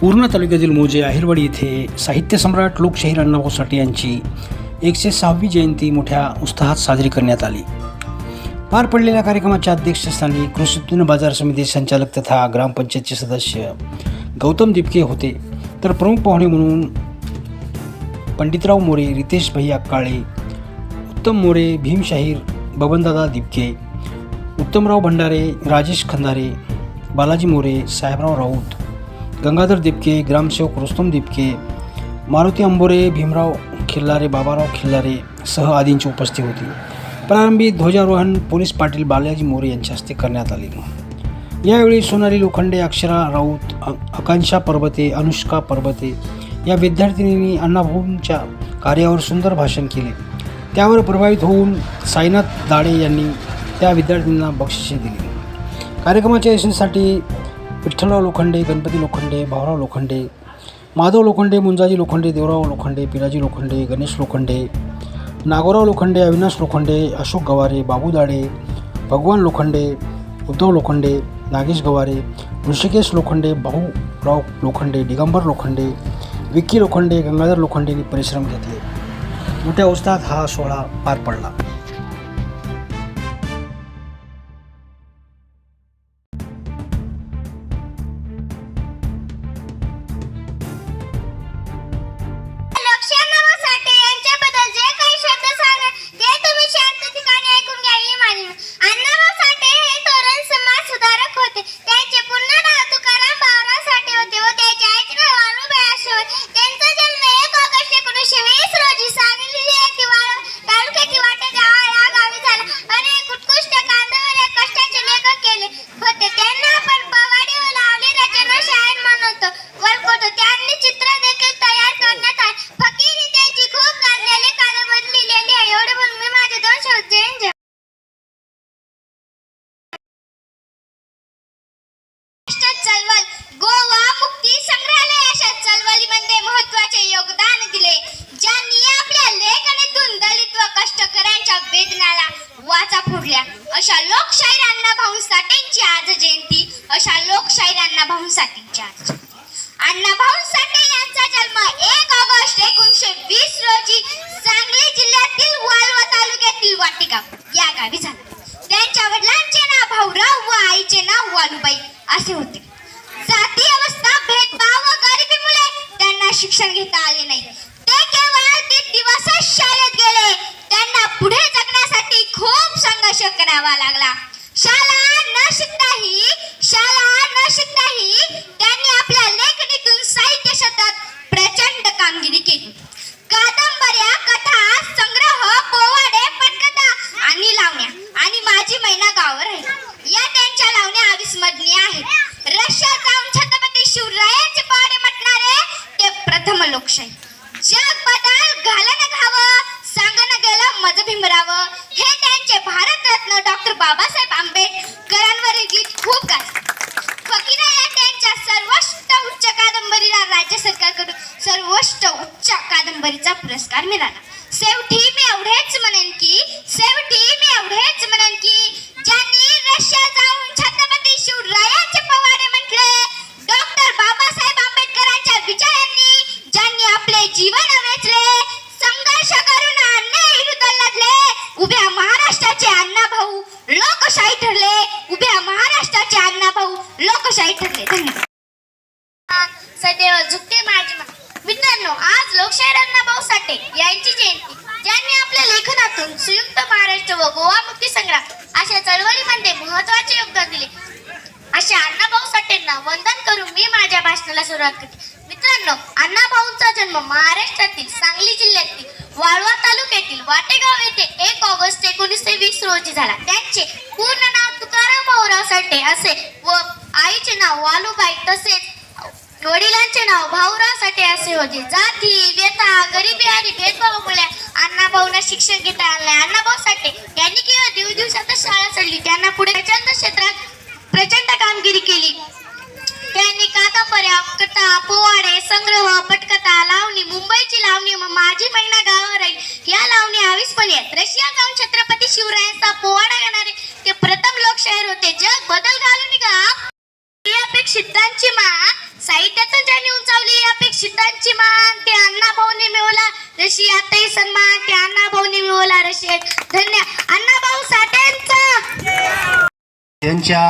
पूर्णा तालुक्यातील मोजे आहेरवाडी येथे साहित्य सम्राट लोकशाहीर अण्णाभाऊ साठे यांची 106वी जयंती मोठ्या उत्साहात साजरी करण्यात आली. पार पडलेल्या कार्यक्रमाच्या अध्यक्षस्थानी कृषी उत्पन्न बाजार समिती संचालक तथा ग्रामपंचायतचे सदस्य गौतम दिपके होते. तर प्रमुख पाहुणे म्हणून पंडितराव मोरे, रितेश भैया काळे, उत्तम मोरे, भीम शाहीर, बबनदादा दिपके, उत्तमराव भंडारे, राजेश खंदारे, बालाजी मोरे, साहेबराव राऊत, गंगाधर दिपके, ग्रामसेवक रुस्तम दिपके, मारुती अंबोरे, भीमराव खिल्लारे, बाबाराव खिल्लारे सह आदींची उपस्थिती होती. प्रारंभी ध्वजारोहण पोलीस पाटील बालाजी मोरे यांच्या हस्ते करण्यात आले. यावेळी सोनाली लोखंडे, अक्षरा राऊत, आकांक्षा परबते, अनुष्का परबते या विद्यार्थिनींनी अण्णाभाऊंच्या कार्यावर सुंदर भाषण केले. त्यावर प्रभावित होऊन साईनाथ दाडे यांनी त्या विद्यार्थ्यांना बक्षिसे दिली. कार्यक्रमाच्या यशस्वीसाठी विठ्ठलराव लोखंडे, गणपती लोखंडे, भाऊराव लोखंडे, माधव लोखंडे, मुंजाजी लोखंडे, देवराव लोखंडे, पिराजी लोखंडे, गणेश लोखंडे, नागोराव लोखंडे, अविनाश लोखंडे, अशोक गवारे, बाबू दाडे, भगवान लोखंडे, उद्धव लोखंडे, नागेश गवारे, ऋषिकेश लोखंडे, भाऊराव लोखंडे, दिगंबर लोखंडे, विक्की लोखंडे, गंगाधर लोखंडेंनी परिश्रम घेतले. मोठ्या उत्साहात हा सोहळा पार पडला. चळवळ गोवा मुक्ती संग्रहालय अशा चळवळीमध्ये महत्त्वाचे योगदान दिले, ज्यांनी आपल्या लेखणीतून दलित व कष्टकऱ्यांच्या वेदनाला वाचा फोडल्या. अशा लोकशाहीर अण्णाभाऊ साठेंची आज जयंती. अण्णाभाऊ साठे यांचा जन्म 1 ऑगस्ट 1920 रोजी सांगली जिल्ह्यातील वाळवा तालुक्यातील वाटेगाव या गावी झाला. त्यांच्या वडिलांचे नाव भाऊराव व आईचे नाव वालुबाई असे होते. जाती अवस्था, भेदभाव व गरिबीमुळे त्यांना शिक्षण घेता आले नाही. ते केवळ 3 दिवसच शाळेत गेले. त्यांना पुढे जगण्यासाठी खूप संघर्ष करावा लागला. शाळा न शिकताही त्यांनी आपल्या लेखणीतून साहित्य क्षेत्रात प्रचंड कामगिरी केली. कादंबऱ्या, कथा, संग्रह, पोवाडे, पटकथा आणि लावण्या आणि माझी मैना गावावर आहे या त्यांच्या लावण्या अविस्मरणीय आहेत. रशिया जाऊन छत्रपती शिवरायांचे पाडे म्हटणारे ते प्रथम लोकशाही. जग बदल घालन घावं, सांगणं गेलं मज भीमराव हे त्यांचे भारतरत्न डॉक्टर बाबासाहेब आंबेडकरांवरील गीत खूप गाजले. फकीरा या त्यांच्या सर्वोच्च उच्च कादंबरीला राज्य सरकारकडून सर्वोच्च उच्च कादंबरीचा पुरस्कार मिळाला. शेवटी मी एवढेच म्हणेन की ज्यांनी रशिया जाऊन छत्रपती शिवरायांचे पोवाडे म्हटले, डॉक्टर बाबासाहेब आंबेडकरांच्या विचारांनी ज्यांनी आपले जीवन वेचले, संघर्ष करून अन्याय विरुद्ध लढले, उभ्या महाराष्ट्राचे अण्णाभाऊ लोकशाही ठरले. धन्यवाद. सदैव झुकते माझी मान. मित्रांनो, आज लोकशाहीर अण्णाभाऊ साठे यांची जयंती. ज्यांनी आपल्या लेखनातून संयुक्त महाराष्ट्र व गोवा मुक्ती संग्राम अशा चळवळीमध्ये महत्त्वाचे योगदान दिले, अशा अण्णाभाऊ साठेंना वंदन करून मी माझ्या भाषणाला सुरुवात करते. मित्रांनो, अण्णाभाऊंचा जन्म महाराष्ट्रातील सांगली जिल्ह्यातील वाळवा तालुक्यातील वाटेगाव येथे 1 ऑगस्ट 1920 रोजी झाला. त्यांचे पूर्ण नाव तुकाराम भाऊराव साठे असे व आईचे नाव वालुबाई तसेच वडिलांचे नाव भाऊराव साठे असे होते. जाती, व्यथा, गरिबी आणि भेदभावामुळे अण्णाभाऊंना शिक्षण घेता आले नाही. अण्णाभाऊ साठे यांनी केवळ दिवसातच शाळा सोडली. त्यांना पुढे प्रचंड क्षेत्रात प्रचंड कामगिरी केली. त्यांनी कादंबऱ्या, कथा, पोवाडे, संग्रह, पटकथा, लावणी, मुंबईची लावणी, माझी मैना गावावर राहील या लावणी अविस्मरणीय. रशिया जाऊन छत्रपती शिवरायांचा पोवाडा गाणारे ते प्रथम लोकशाहीर होते. जग बदल घालून का सिद्धांची मा साहित्यातून ज्यांनी सिद्धांची मान ते अण्णाभाऊंनी मिळवला, जशी आताही सन्मान ते अण्णाभाऊंनी मिळवला. रशी धन्य अण्णाभाऊ साठेंचा. यांच्या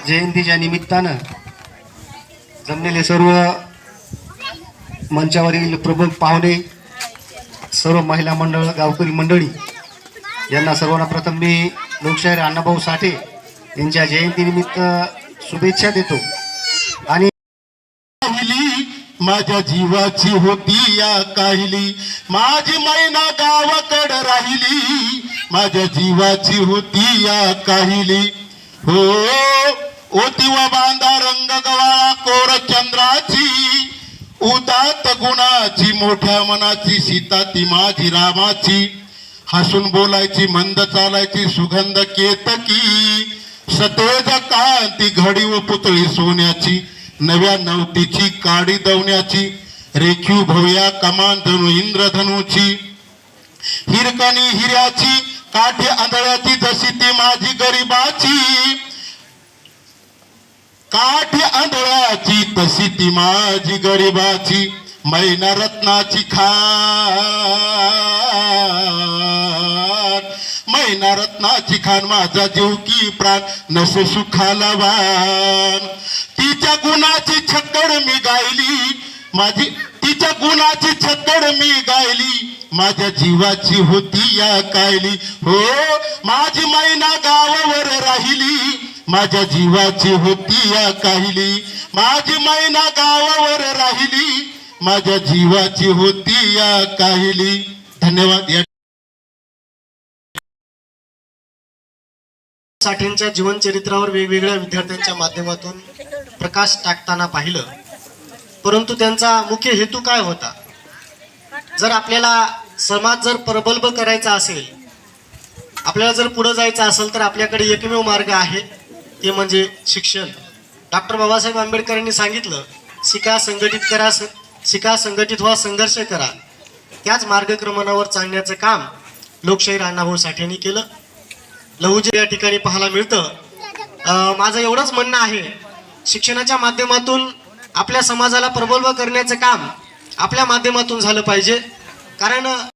जयंतीच्या निमित्तानं जमलेले सर्व मंचावरील प्रमुख पाहुणे, सर्व महिला मंडळ, गावकरी मंडळी यांना सर्वांना प्रथम मी लोकशाहीर अण्णाभाऊ साठे यांच्या जयंतीनिमित्त शुभेच्छा देतो. आणि माझ्या जीवाची होती या काहिली, माझी मैना गावाकड राहिली, माझ्या जीवाची होती या काहिली. हो ओतीवा बांधा रंग गवाळा कोर चंद्राची, उदात गुणाची मोठ्या मनाची, सीता ती माझी रामाची, हसून बोलायची मंद चालायची सुगंध केतकी, सतेज कांती घडी व पुतळी सोन्याची, नव्या नवतीची काडी दवण्याची, रेखीव भव्या कमान धनु इंद्रधनुची, हिरकणी हिऱ्याची काठी आंधळ्याची, जशी ती माझी गरिबाची, काठी आंधळ्याची तशी ती माझी गरिबाची, मैना रत्नाची खान, मैना रत्नाची खान, माझा जीव की प्राण नसे सुखाला वान. तिच्या गुणाची छक्कड मी गायली, माझी तिच्या गुणाची छक्कड मी गायली, माझ्या जीवाची होती या कायली. हो माझी मैना गावावर राहिली, माझ्या जीवाची होती या काहिली, माझी मैना गावावर राहिली, माझ्या जीवाची होती या काहिली. धन्यवाद. या साठेंच्या जीवनचरित्रावर वेगवेगळ्या विद्यार्थ्यांच्या माध्यमातून प्रकाश टाकताना पाहिलं, परंतु त्यांचा मुख्य हेतू काय होता? जर आपल्याला समाज जर प्रबल करायचा असेल, आपल्याला जर पुढे जायचं असेल, तर आपल्याकडे एकमेव मार्ग आहे, ते म्हणजे शिक्षण. डॉक्टर बाबासाहेब आंबेडकरांनी सांगितलं, शिका संघटित करा, शिका संघटित व्हा, संघर्ष करा. त्याच मार्गक्रमणावर चालण्याचं काम लोकशाहीर अण्णाभाऊ साठेंनी केलं. लहुजी या ठिकाणी पाहायला मिळतं. माझं एवढंच म्हणणं आहे, शिक्षणाच्या माध्यमातून आपल्या समाजाला प्रबल करण्याचं काम आपल्या माध्यमातून झालं पाहिजे. कारण